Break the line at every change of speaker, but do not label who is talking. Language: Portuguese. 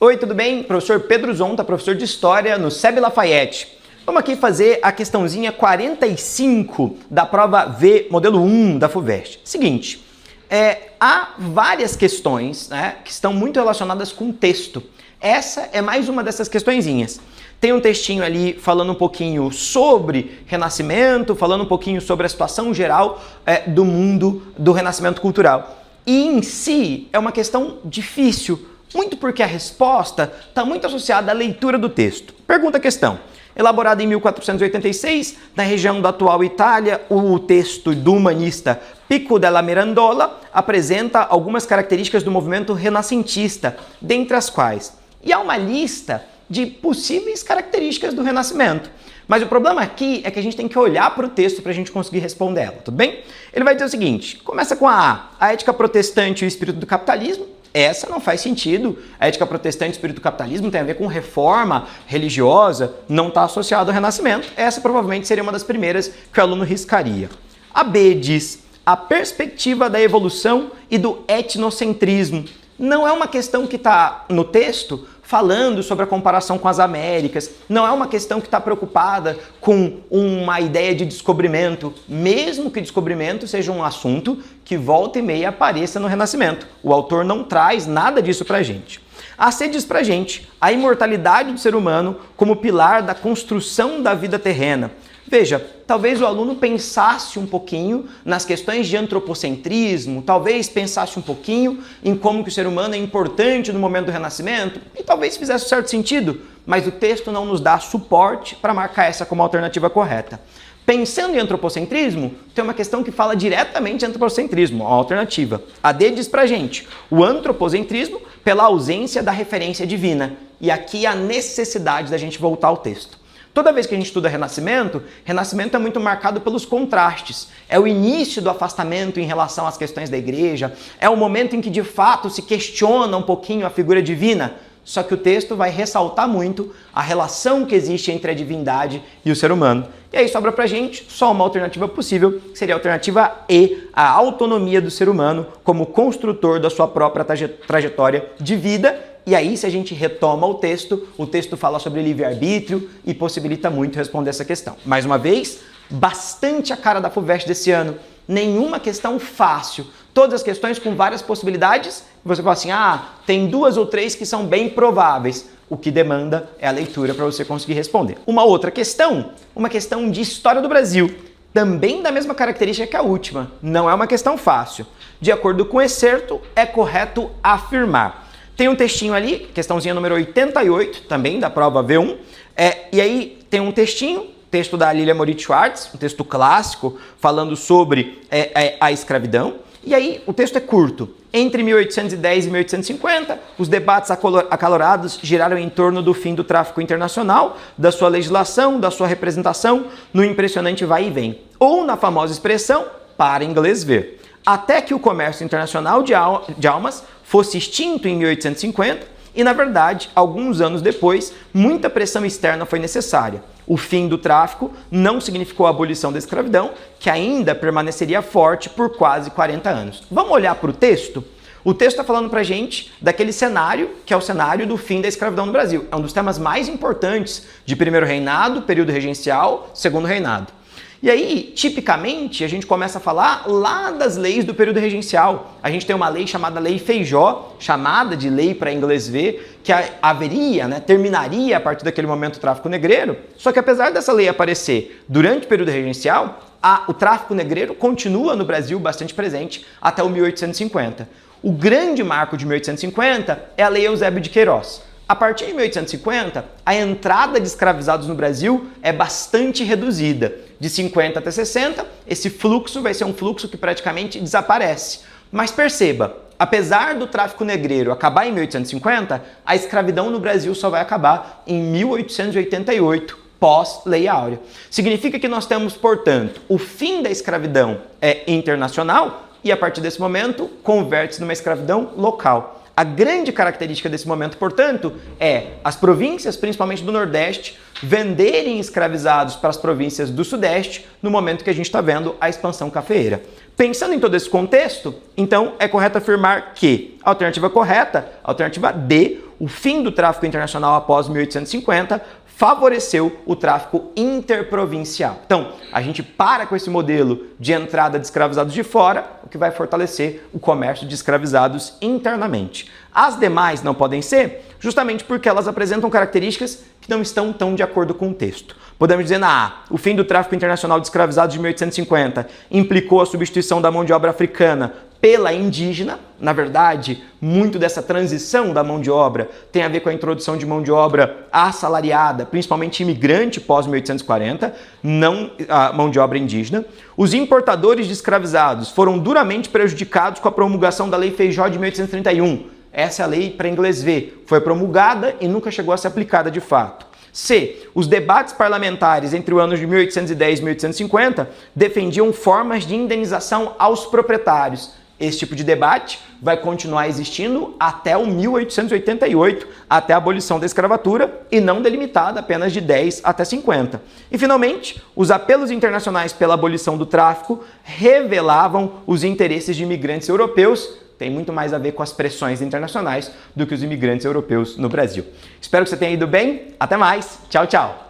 Oi, tudo bem? Professor Pedro Zonta, professor de História no SEB Lafayette. Vamos aqui fazer a questãozinha 45 da prova V, modelo 1 da FUVEST. Seguinte, há várias questões, né, que estão muito relacionadas com texto. Essa é mais uma dessas questõezinhas. Tem um textinho ali falando um pouquinho sobre Renascimento, falando um pouquinho sobre a situação geral do mundo do Renascimento cultural. E em si é uma questão difícil, muito porque a resposta está muito associada à leitura do texto. Pergunta a questão. Elaborado em 1486, na região da atual Itália, o texto do humanista Pico della Mirandola apresenta algumas características do movimento renascentista, dentre as quais. E há uma lista de possíveis características do Renascimento. Mas o problema aqui é que a gente tem que olhar para o texto para a gente conseguir responder ela, tudo bem? Ele vai dizer o seguinte, começa com a ética protestante e o espírito do capitalismo. Essa não faz sentido. A ética protestante e o espírito do capitalismo tem a ver com reforma religiosa, não está associado ao Renascimento. Essa provavelmente seria uma das primeiras que o aluno riscaria. A B diz, a perspectiva da evolução e do etnocentrismo. Não é uma questão que está no texto falando sobre a comparação com as Américas, não é uma questão que está preocupada com uma ideia de descobrimento, mesmo que descobrimento seja um assunto que volta e meia apareça no Renascimento. O autor não traz nada disso para a gente. A C diz para a gente a imortalidade do ser humano como pilar da construção da vida terrena. Veja, talvez o aluno pensasse um pouquinho nas questões de antropocentrismo, talvez pensasse um pouquinho em como que o ser humano é importante no momento do Renascimento, e talvez fizesse certo sentido, mas o texto não nos dá suporte para marcar essa como alternativa correta. Pensando em antropocentrismo, tem uma questão que fala diretamente de antropocentrismo, a alternativa. A D diz pra gente, o antropocentrismo pela ausência da referência divina, e aqui a necessidade da gente voltar ao texto. Toda vez que a gente estuda Renascimento, Renascimento é muito marcado pelos contrastes. É o início do afastamento em relação às questões da igreja, é o momento em que de fato se questiona um pouquinho a figura divina, só que o texto vai ressaltar muito a relação que existe entre a divindade e o ser humano. E aí sobra pra gente só uma alternativa possível, que seria a alternativa E, a autonomia do ser humano como construtor da sua própria trajetória de vida. E aí, se a gente retoma o texto fala sobre livre-arbítrio e possibilita muito responder essa questão. Mais uma vez, bastante a cara da FUVEST desse ano. Nenhuma questão fácil. Todas as questões com várias possibilidades. Você fala assim, tem 2 ou 3 que são bem prováveis. O que demanda é a leitura para você conseguir responder. Uma outra questão, uma questão de história do Brasil. Também da mesma característica que a última. Não é uma questão fácil. De acordo com o excerto, é correto afirmar. Tem um textinho ali, questãozinha número 88, também da prova V1, e aí tem um textinho, texto da Lilia Moritz Schwartz, um texto clássico, falando sobre a escravidão, e aí o texto é curto. Entre 1810 e 1850, os debates acalorados giraram em torno do fim do tráfico internacional, da sua legislação, da sua representação, no impressionante vai e vem, ou na famosa expressão, para inglês ver. Até que o comércio internacional de almas fosse extinto em 1850 e, na verdade, alguns anos depois, muita pressão externa foi necessária. O fim do tráfico não significou a abolição da escravidão, que ainda permaneceria forte por quase 40 anos. Vamos olhar para o texto? O texto está falando para a gente daquele cenário, que é o cenário do fim da escravidão no Brasil. É um dos temas mais importantes de primeiro reinado, período regencial, segundo reinado. E aí, tipicamente, a gente começa a falar lá das leis do período regencial. A gente tem uma lei chamada Lei Feijó, chamada de lei para inglês ver, que haveria, terminaria a partir daquele momento o tráfico negreiro. Só que apesar dessa lei aparecer durante o período regencial, o tráfico negreiro continua no Brasil bastante presente até o 1850. O grande marco de 1850 é a Lei Eusébio de Queiroz. A partir de 1850, a entrada de escravizados no Brasil é bastante reduzida. De 50 até 60, esse fluxo vai ser um fluxo que praticamente desaparece. Mas perceba, apesar do tráfico negreiro acabar em 1850, a escravidão no Brasil só vai acabar em 1888, pós-Lei Áurea. Significa que nós temos, portanto, o fim da escravidão internacional e, a partir desse momento, converte-se numa escravidão local. A grande característica desse momento, portanto, é as províncias, principalmente do Nordeste, venderem escravizados para as províncias do Sudeste no momento que a gente está vendo a expansão cafeeira. Pensando em todo esse contexto, então é correto afirmar que a alternativa correta, a alternativa D, o fim do tráfico internacional após 1850 favoreceu o tráfico interprovincial. Então, a gente para com esse modelo de entrada de escravizados de fora, o que vai fortalecer o comércio de escravizados internamente. As demais não podem ser, justamente porque elas apresentam características que não estão tão de acordo com o texto. Podemos dizer, o fim do tráfico internacional de escravizados de 1850 implicou a substituição da mão de obra africana pela indígena. Na verdade, muito dessa transição da mão de obra tem a ver com a introdução de mão de obra assalariada, principalmente imigrante pós-1840, não a mão de obra indígena. Os importadores de escravizados foram duramente prejudicados com a promulgação da Lei Feijó de 1831. Essa é a lei para inglês ver. Foi promulgada e nunca chegou a ser aplicada de fato. C. Os debates parlamentares entre os anos de 1810 e 1850 defendiam formas de indenização aos proprietários. Esse tipo de debate vai continuar existindo até o 1888, até a abolição da escravatura, e não delimitada apenas de 10 até 50. E, finalmente, os apelos internacionais pela abolição do tráfico revelavam os interesses de imigrantes europeus. Tem muito mais a ver com as pressões internacionais do que os imigrantes europeus no Brasil. Espero que você tenha ido bem. Até mais. Tchau, tchau.